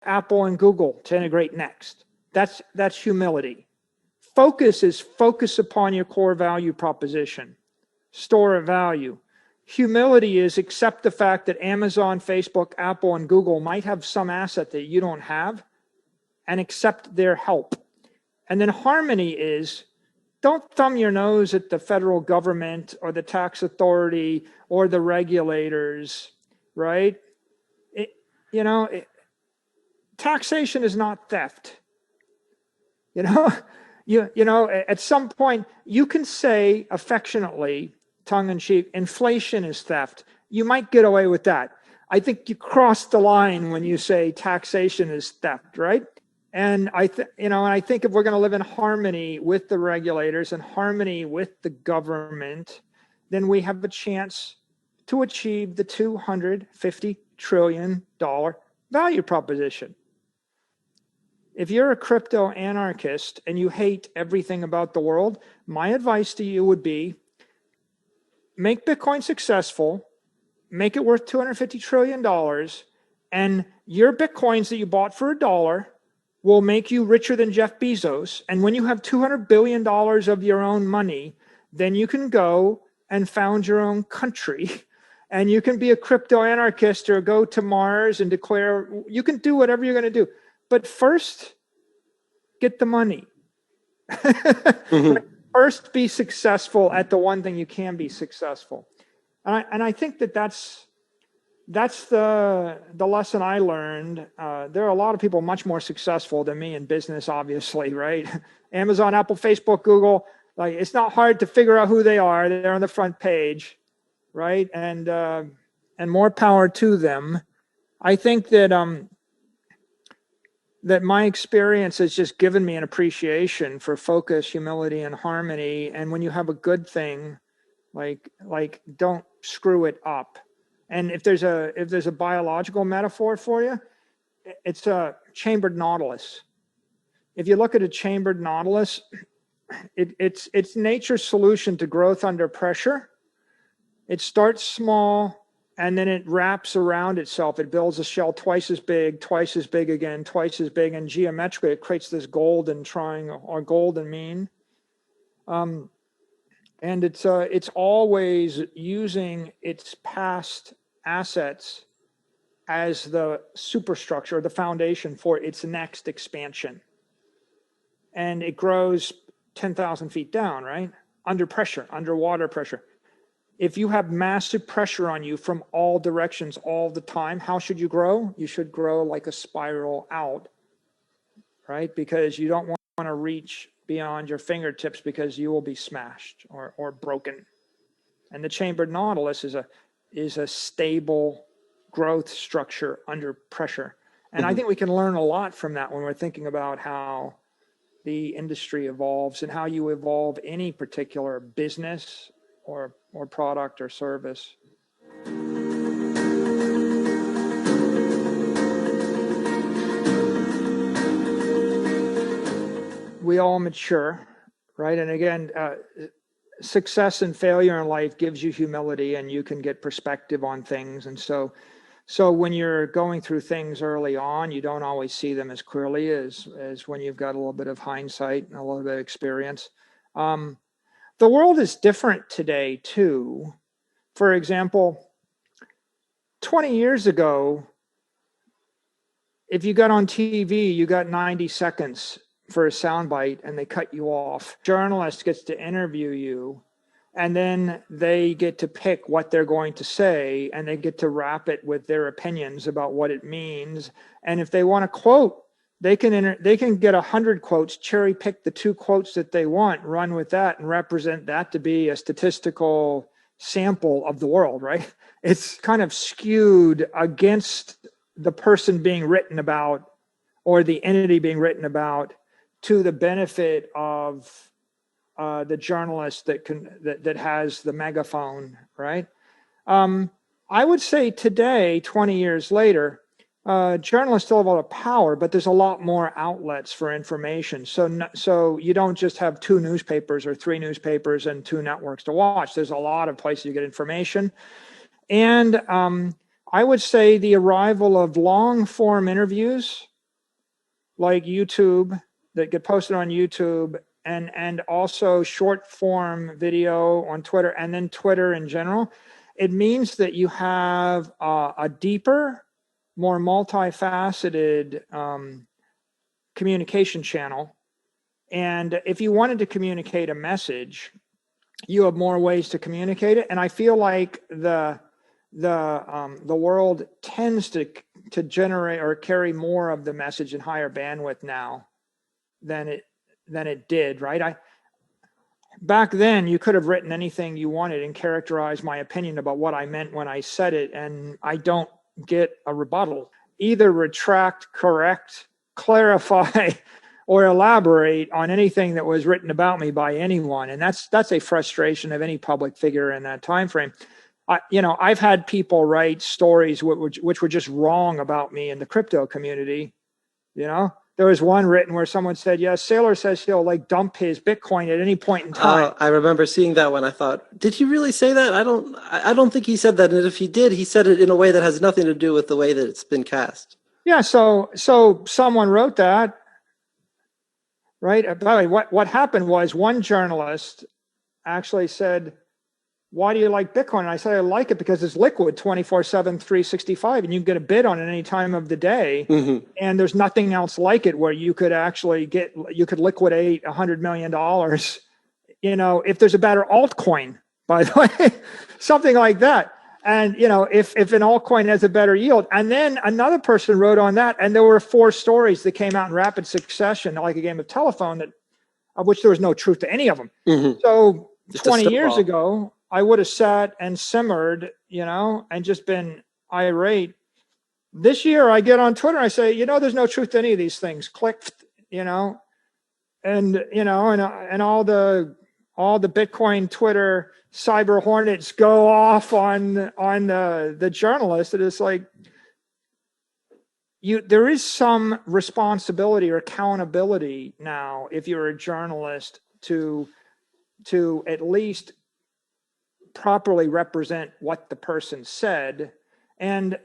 Apple and Google to integrate next. That's humility. Focus is focus upon your core value proposition, store of value. Humility is accept the fact that Amazon, Facebook, Apple, and Google might have some asset that you don't have and accept their help. And then harmony is don't thumb your nose at the federal government or the tax authority or the regulators, right? Taxation is not theft. At some point you can say affectionately, tongue in cheek, inflation is theft. You might get away with that. I think you cross the line when you say taxation is theft, right? And I think if we're going to live in harmony with the regulators and harmony with the government, then we have a chance to achieve the $250 trillion value proposition. If you're a crypto anarchist and you hate everything about the world, my advice to you would be make Bitcoin successful, make it worth $250 trillion, and your Bitcoins that you bought for $1 will make you richer than Jeff Bezos. And when you have $200 billion of your own money, then you can go and found your own country. And you can be a crypto anarchist or go to Mars and declare, you can do whatever you're going to do. But first, get the money. First, be successful at the one thing you can be successful. And I think that's the lesson I learned. There are a lot of people much more successful than me in business, obviously, right? Amazon, Apple, Facebook, Google, like it's not hard to figure out who they are. They're on the front page, right? And more power to them. I think that that my experience has just given me an appreciation for focus, humility, and harmony. And when you have a good thing, like don't screw it up. And if there's a biological metaphor for you, it's a chambered nautilus. If you look at a chambered nautilus, it's nature's solution to growth under pressure. It starts small and then it wraps around itself. It builds a shell twice as big again, twice as big, and geometrically it creates this golden triangle or golden mean. And it's always using its past assets as the superstructure, the foundation for its next expansion. And it grows 10,000 feet down, right? Under pressure, underwater pressure. If you have massive pressure on you from all directions all the time, how should you grow? You should grow like a spiral out, right? Because you don't want to reach beyond your fingertips because you will be smashed or broken. And the chambered nautilus is a stable growth structure under pressure. And I think we can learn a lot from that when we're thinking about how the industry evolves and how you evolve any particular business or product or service. We all mature, right? And again, success and failure in life gives you humility and you can get perspective on things. And so when you're going through things early on, you don't always see them as clearly as when you've got a little bit of hindsight and a little bit of experience. The world is different today too. For example, 20 years ago, if you got on TV, you got 90 seconds for a soundbite and they cut you off. Journalist gets to interview you and then they get to pick what they're going to say and they get to wrap it with their opinions about what it means. And if they want to quote, they can get 100 quotes, cherry pick the 2 quotes that they want, run with that and represent that to be a statistical sample of the world, right? It's kind of skewed against the person being written about or the entity being written about to the benefit of the journalist that has the megaphone, right? I would say today, 20 years later, journalists still have a lot of power, but there's a lot more outlets for information. So you don't just have 2 newspapers or 3 newspapers and 2 networks to watch. There's a lot of places you get information. And I would say the arrival of long form interviews like YouTube that get posted on YouTube, and also short form video on Twitter, and then Twitter in general, it means that you have a deeper, more multifaceted communication channel. And if you wanted to communicate a message, you have more ways to communicate it. And I feel like the world tends to generate or carry more of the message in higher bandwidth now than it did, right? Back then you could have written anything you wanted and characterized my opinion about what I meant when I said it, and I don't get a rebuttal. Either retract, correct, clarify, or elaborate on anything that was written about me by anyone. And that's a frustration of any public figure in that time frame. I've had people write stories which were just wrong about me in the crypto community. There was one written where someone said, yes, Saylor says he'll like dump his Bitcoin at any point in time. I remember seeing that one. I thought, did he really say that? I don't think he said that. And if he did, he said it in a way that has nothing to do with the way that it's been cast. Yeah. So someone wrote that, right? By the way, what happened was one journalist actually said, why do you like Bitcoin? And I said, I like it because it's liquid 24/7, 365, and you can get a bid on it any time of the day. Mm-hmm. And there's nothing else like it where you could actually could liquidate $100 million, if there's a better altcoin, by the way, something like that. And, if an altcoin has a better yield. And then another person wrote on that, and there were 4 stories that came out in rapid succession, like a game of telephone, of which there was no truth to any of them. Mm-hmm. So 20 years ago, I would have sat and simmered, and just been irate. This year I get on Twitter, I say, there's no truth to any of these things. Click, and all the Bitcoin Twitter cyber hornets go off on the journalist. It is like, there is some responsibility or accountability now, if you're a journalist, to at least properly represent what the person said. And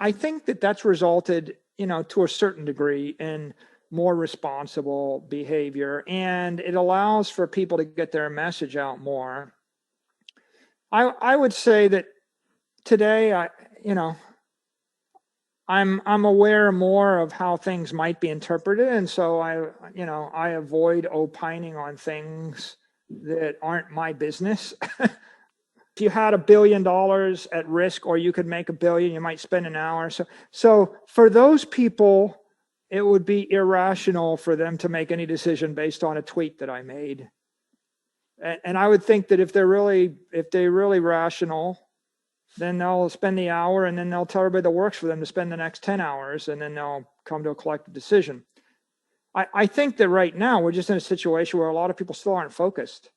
I think that's resulted, to a certain degree, in more responsible behavior, and it allows for people to get their message out more. I would say that today, I'm aware more of how things might be interpreted, and so I avoid opining on things that aren't my business. If you had $1 billion at risk, or you could make $1 billion, you might spend an hour. So for those people, it would be irrational for them to make any decision based on a tweet that I made. And I would think that if they're really rational, then they'll spend the hour, and then they'll tell everybody that works for them to spend the next 10 hours, and then they'll come to a collective decision. I think that right now we're just in a situation where a lot of people still aren't focused.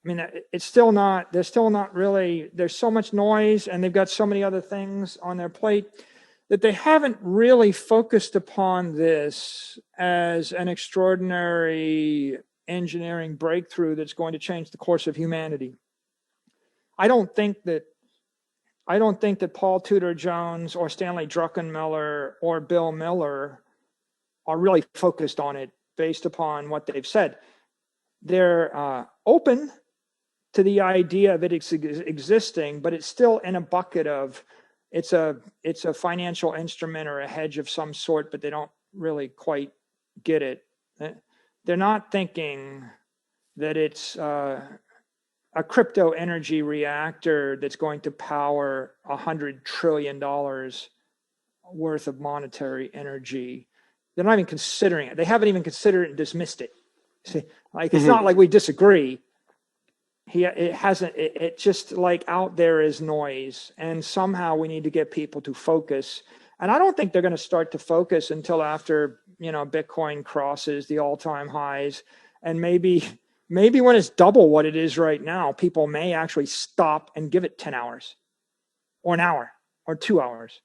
I mean, it's still not, they're still not really, there's so much noise, and they've got so many other things on their plate that they haven't really focused upon this as an extraordinary engineering breakthrough that's going to change the course of humanity. I don't think that Paul Tudor Jones or Stanley Druckenmiller or Bill Miller are really focused on it based upon what they've said. They're open to the idea of it existing, but it's still in a bucket of it's a financial instrument or a hedge of some sort, but they don't really quite get it. They're not thinking that it's a crypto energy reactor that's going to power $100 trillion worth of monetary energy. They're not even considering it. They haven't even considered it and dismissed it. See, like, it's not like we disagree. It just like out there is noise, and somehow we need to get people to focus. And I don't think they're going to start to focus until after, Bitcoin crosses the all-time highs, and maybe when it's double what it is right now, people may actually stop and give it 10 hours or an hour or 2 hours.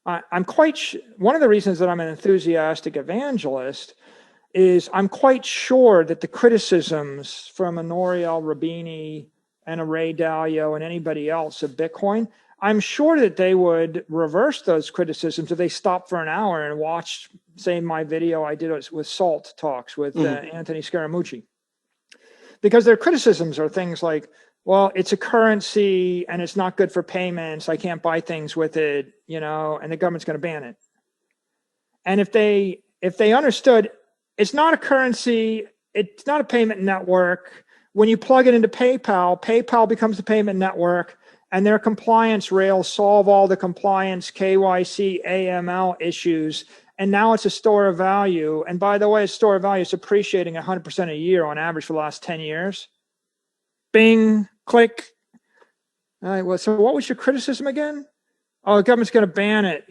I'm one of the reasons that I'm an enthusiastic evangelist is I'm quite sure that the criticisms from a Nouriel Roubini and a Ray Dalio and anybody else of Bitcoin I'm sure that they would reverse those criticisms if they stopped for an hour and watched, say, my video I did with SALT Talks with Anthony Scaramucci. Because their criticisms are things like, well, it's a currency and it's not good for payments. I can't buy things with it, and the government's going to ban it. And if they understood it's not a currency, it's not a payment network. When you plug it into PayPal, PayPal becomes the payment network, and their compliance rails solve all the compliance, KYC, AML issues. And now it's a store of value. And by the way, a store of value is appreciating 100% a year on average for the last 10 years. Bing, click. All right, well, so what was your criticism again? Oh, the government's going to ban it.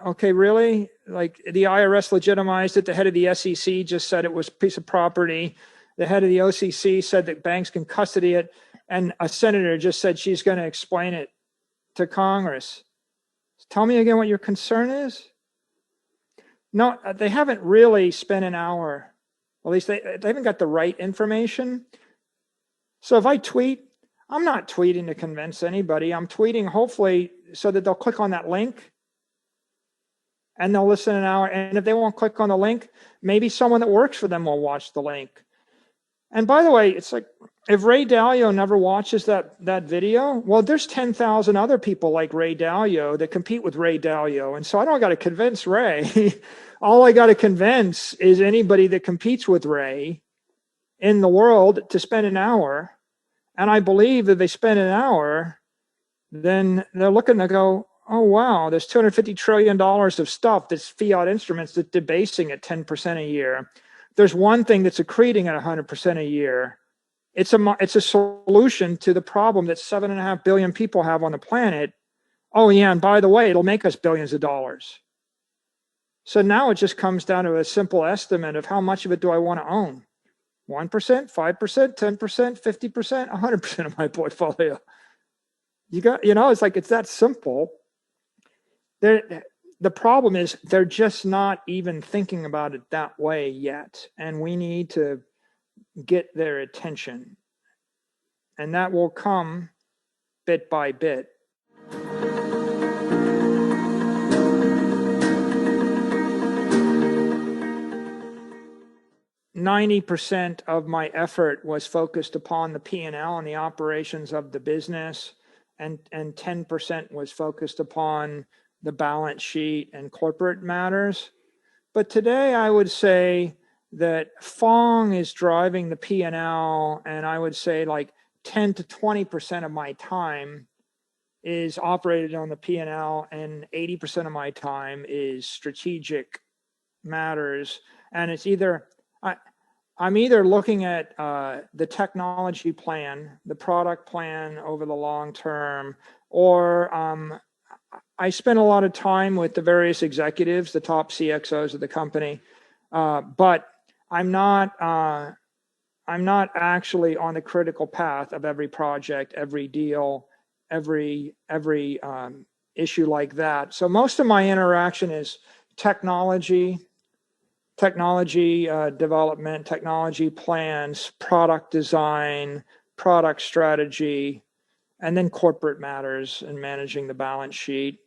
Okay, really? Like the IRS legitimized it. The head of the SEC just said it was a piece of property. The head of the OCC said that banks can custody it. And a senator just said she's going to explain it to Congress. Tell me again what your concern is. No, they haven't really spent an hour. At least they haven't got the right information. So if I tweet, I'm not tweeting to convince anybody. I'm tweeting hopefully so that they'll click on that link and they'll listen an hour. And if they won't click on the link, maybe someone that works for them will watch the link. And by the way, it's like, if Ray Dalio never watches that video, well, there's 10,000 other people like Ray Dalio that compete with Ray Dalio. And so I don't got to convince Ray. All I got to convince is anybody that competes with Ray in the world to spend an hour. And I believe that they spend an hour, then they're looking to go, oh, wow, there's $250 trillion of stuff that's fiat instruments that's debasing at 10% a year. There's one thing that's accreting at 100% a year. It's a solution to the problem that 7.5 billion people have on the planet. Oh, yeah, and by the way, it'll make us billions of dollars. So now it just comes down to a simple estimate of how much of it do I want to own? 1%, 5%, 10%, 50%, 100% of my portfolio. It's that simple. The problem is they're just not even thinking about it that way yet. And we need to get their attention. And that will come bit by bit. %90 of my effort was focused upon the P&L and the operations of the business, and 10% was focused upon the balance sheet and corporate matters. But today I would say that Fong is driving the P&L, and I would say like 10 to 20% of my time is operated on the P&L, and 80% of my time is strategic matters. And it's I'm either looking at the technology plan, the product plan over the long term, or I spend a lot of time with the various executives, the top CXOs of the company, but I'm not actually on the critical path of every project, every deal, every issue like that. So most of my interaction is technology development, technology plans, product design, product strategy, and then corporate matters and managing the balance sheet.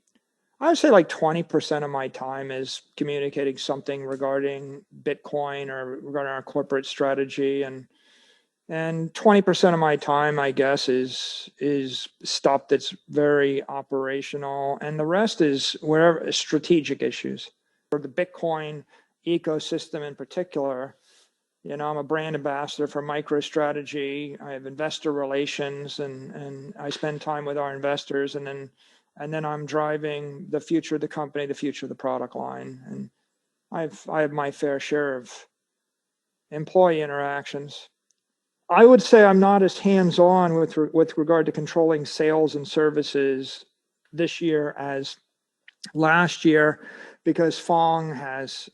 I would say like 20% of my time is communicating something regarding Bitcoin or regarding our corporate strategy, and 20% of my time, I guess, is stuff that's very operational, and the rest is wherever strategic issues. For the Bitcoin ecosystem in particular, I'm a brand ambassador for MicroStrategy. I have investor relations, and I spend time with our investors, and then I'm driving the future of the company, the future of the product line, and I have my fair share of employee interactions. I would say I'm not as hands-on with regard to controlling sales and services this year as last year, because Fong has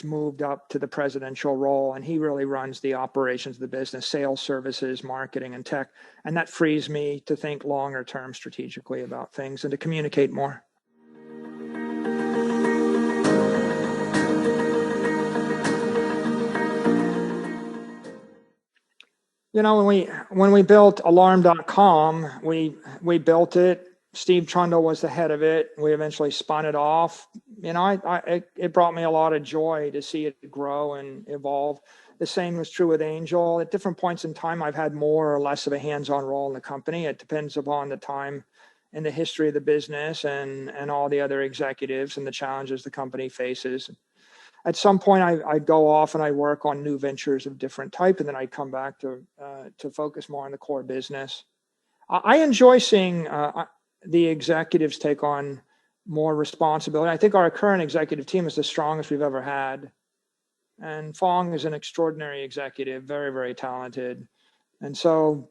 moved up to the presidential role, and he really runs the operations of the business, sales, services, marketing, and tech. And that frees me to think longer term strategically about things and to communicate more. When we built alarm.com, we built it Steve Trundle was the head of it. We eventually spun it off. It brought me a lot of joy to see it grow and evolve. The same was true with Angel. At different points in time, I've had more or less of a hands-on role in the company. It depends upon the time and the history of the business and all the other executives and the challenges the company faces. At some point, I'd go off and I'd work on new ventures of different type, and then I'd come back to focus more on the core business. I enjoy seeing the executives take on more responsibility. I think our current executive team is the strongest we've ever had. And Fong is an extraordinary executive, very, very talented. And so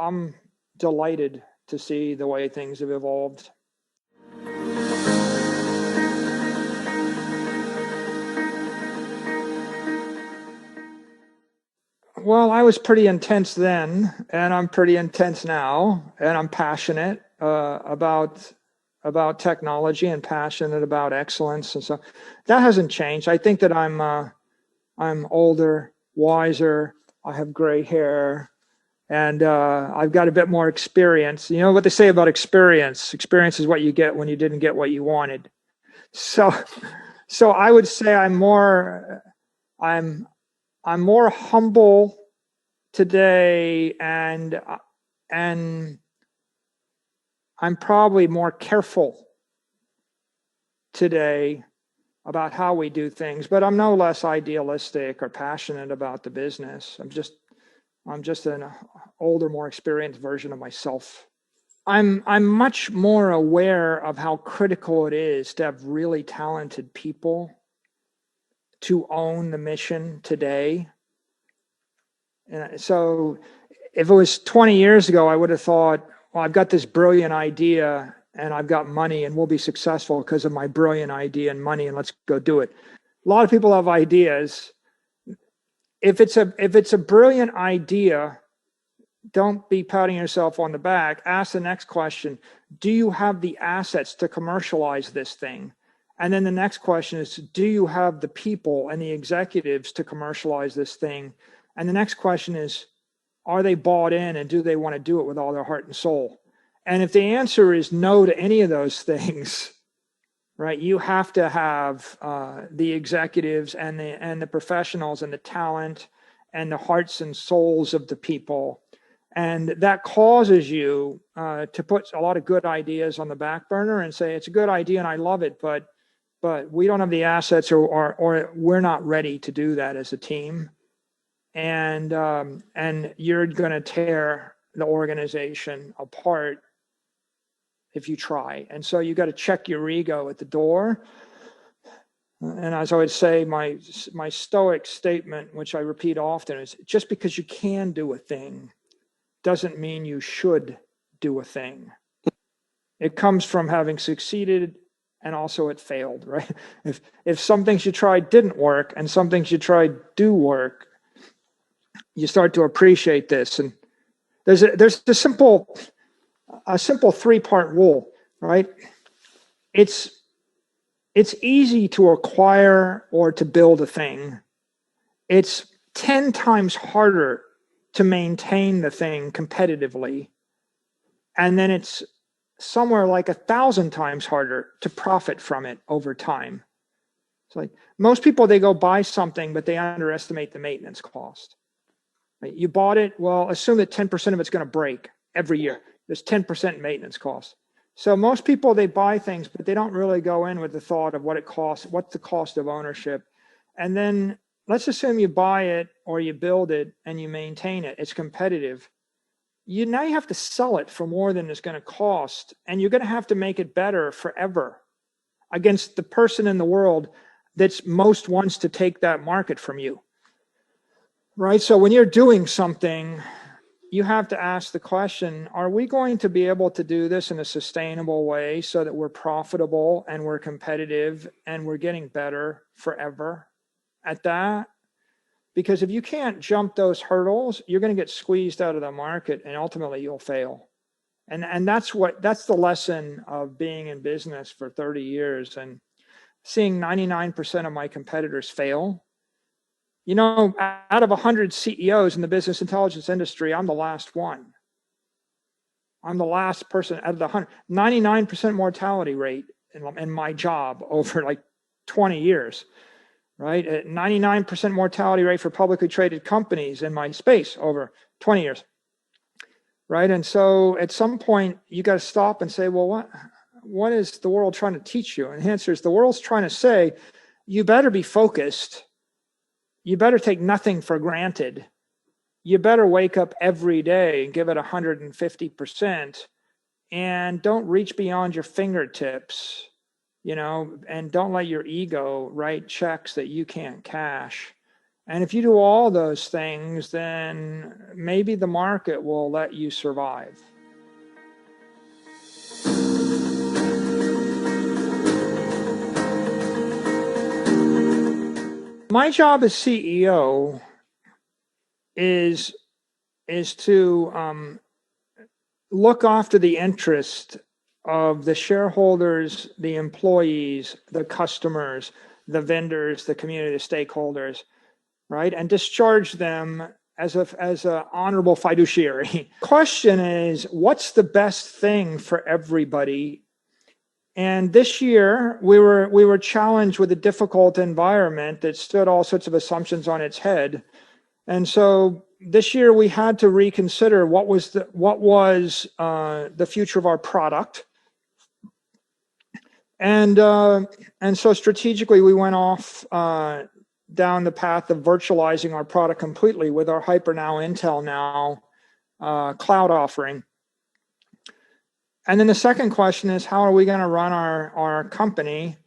I'm delighted to see the way things have evolved. Well, I was pretty intense then, and I'm pretty intense now, and I'm passionate about technology and passionate about excellence, and so that hasn't changed. I think that I'm older, wiser. I have gray hair, and I've got a bit more experience. You know what they say about experience? Experience is what you get when you didn't get what you wanted. So I would say I'm more humble today, and I'm probably more careful today about how we do things, but I'm no less idealistic or passionate about the business. I'm just an older, more experienced version of myself. I'm much more aware of how critical it is to have really talented people to own the mission today. And so if it was 20 years ago, I would have thought, well, I've got this brilliant idea and I've got money and we'll be successful because of my brilliant idea and money, and let's go do it. A lot of people have ideas. If it's a brilliant idea, don't be patting yourself on the back. Ask the next question. Do you have the assets to commercialize this thing? And then the next question is, do you have the people and the executives to commercialize this thing? And the next question is, are they bought in and do they want to do it with all their heart and soul? And if the answer is no to any of those things, right, you have to have the executives and the professionals and the talent and the hearts and souls of the people. And that causes you to put a lot of good ideas on the back burner and say, it's a good idea and I love it, but we don't have the assets or we're not ready to do that as a team. And you're going to tear the organization apart if you try. And so you got to check your ego at the door. And as I would say, my Stoic statement, which I repeat often, is just because you can do a thing doesn't mean you should do a thing. It comes from having succeeded and also it failed, right? If some things you tried didn't work and some things you tried do work, you start to appreciate this. And there's a simple 3-part rule, right? It's easy to acquire or to build a thing. It's 10 times harder to maintain the thing competitively. And then it's somewhere like 1,000 times harder to profit from it over time. It's like most people, they go buy something, but they underestimate the maintenance cost. Right? You bought it, well, assume that 10% of it's going to break every year. There's 10% maintenance cost. So most people, they buy things, but they don't really go in with the thought of what it costs, what's the cost of ownership. And then let's assume you buy it or you build it and you maintain it. It's competitive. Now you have to sell it for more than it's going to cost, and you're going to have to make it better forever against the person in the world that's most wants to take that market from you. Right? So when you're doing something, you have to ask the question, are we going to be able to do this in a sustainable way so that we're profitable and we're competitive and we're getting better forever at that? Because if you can't jump those hurdles, you're going to get squeezed out of the market and ultimately you'll fail. And that's the lesson of being in business for 30 years and seeing 99% of my competitors fail. You know, out of 100 CEOs in the business intelligence industry, I'm the last one. I'm the last person out of the 100, 99% mortality rate in my job over like 20 years, right? 99% mortality rate for publicly traded companies in my space over 20 years, right? And so at some point you got to stop and say, well, what is the world trying to teach you? And the answer is the world's trying to say, you better be focused. You better take nothing for granted. You better wake up every day and give it 150%, and don't reach beyond your fingertips, and don't let your ego write checks that you can't cash. And if you do all those things, then maybe the market will let you survive. My job as CEO is to look after the interest of the shareholders, the employees, the customers, the vendors, the community, the stakeholders, right? And discharge them as a honorable fiduciary. Question is, what's the best thing for everybody? And this year we were challenged with a difficult environment that stood all sorts of assumptions on its head. And so this year we had to reconsider what was the future of our product. And so strategically we went off down the path of virtualizing our product completely with our HyperNow Intel Now cloud offering. And then the second question is, how are we going to run our company,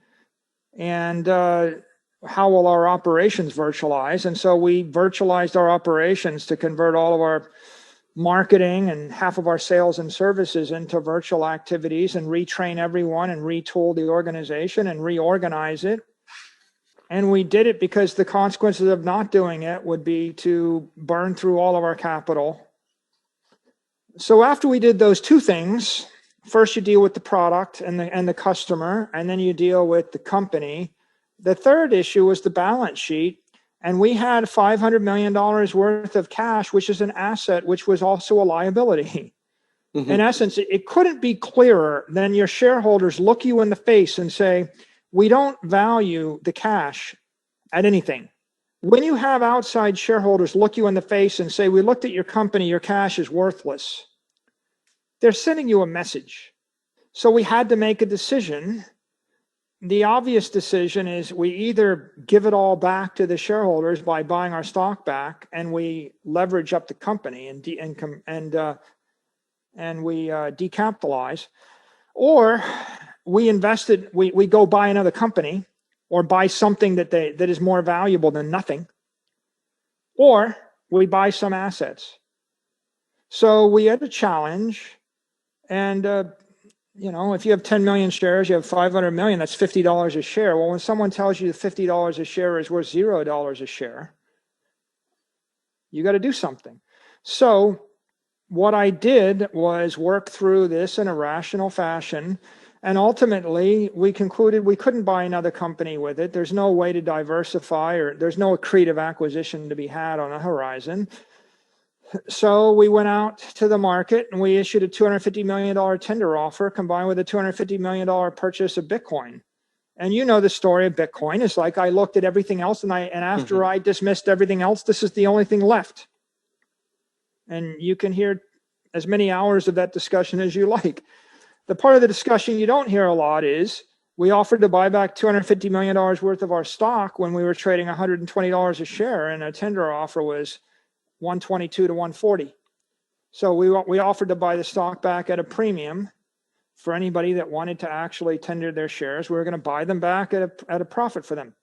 and how will our operations virtualize? And so we virtualized our operations to convert all of our marketing and half of our sales and services into virtual activities, and retrain everyone and retool the organization and reorganize it. And we did it because the consequences of not doing it would be to burn through all of our capital. So after we did those two things, first you deal with the product and the customer, and then you deal with the company. The third issue was the balance sheet. And we had $500 million worth of cash, which is an asset, which was also a liability. Mm-hmm. In essence, it couldn't be clearer than your shareholders look you in the face and say, we don't value the cash at anything. When you have outside shareholders look you in the face and say, we looked at your company, your cash is worthless, they're sending you a message. So we had to make a decision. The obvious decision is we either give it all back to the shareholders by buying our stock back, and we leverage up the company and we decapitalize, or we invested. We go buy another company, or buy something that is more valuable than nothing, or we buy some assets. So we had a challenge, and if you have 10 million shares, you have 500 million, that's $50 a share. Well, when someone tells you $50 a share is worth $0 a share, you got to do something. So what I did was work through this in a rational fashion. And ultimately, we concluded we couldn't buy another company with it. There's no way to diversify, or there's no accretive acquisition to be had on the horizon. So we went out to the market and we issued a $250 million tender offer combined with a $250 million purchase of Bitcoin. And you know the story of Bitcoin. It's like I looked at everything else, and after I dismissed everything else, this is the only thing left. And you can hear as many hours of that discussion as you like. The part of the discussion you don't hear a lot is we offered to buy back $250 million worth of our stock when we were trading $120 a share, and a tender offer was 122 to 140. So we offered to buy the stock back at a premium for anybody that wanted to actually tender their shares. We were going to buy them back at a profit for them.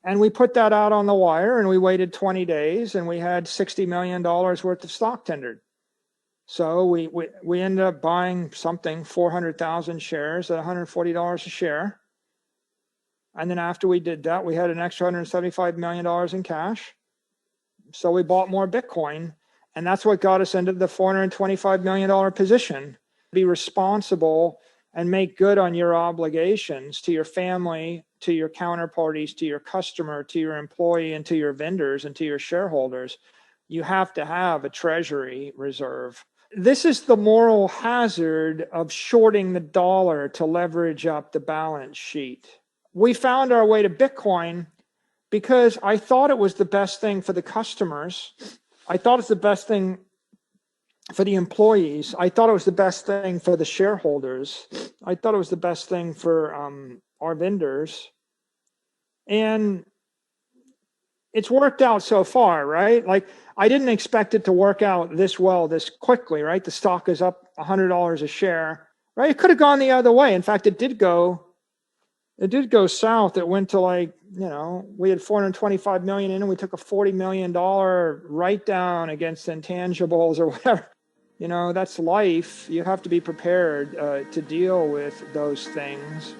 And we put that out on the wire, and we waited 20 days, and we had $60 million worth of stock tendered. So we ended up buying 400,000 shares at $140 a share. And then after we did that, we had an extra $175 million in cash. So we bought more Bitcoin, and that's what got us into the $425 million position. Be responsible and make good on your obligations to your family, to your counterparties, to your customer, to your employee, and to your vendors, and to your shareholders. You have to have a treasury reserve. this is the moral hazard of shorting the dollar to leverage up the balance sheet. We found our way to Bitcoin because I thought it was the best thing for the customers. I thought it's the best thing for the employees. I thought it was the best thing for the shareholders. I thought it was the best thing for our vendors. And it's worked out so far, right? Like, I didn't expect it to work out this well, this quickly, right? The stock is up $100 a share, right? It could have gone the other way. In fact, it did go south. It went to, like, we had 425 million in and we took a $40 million write down against intangibles or whatever. That's life. You have to be prepared to deal with those things.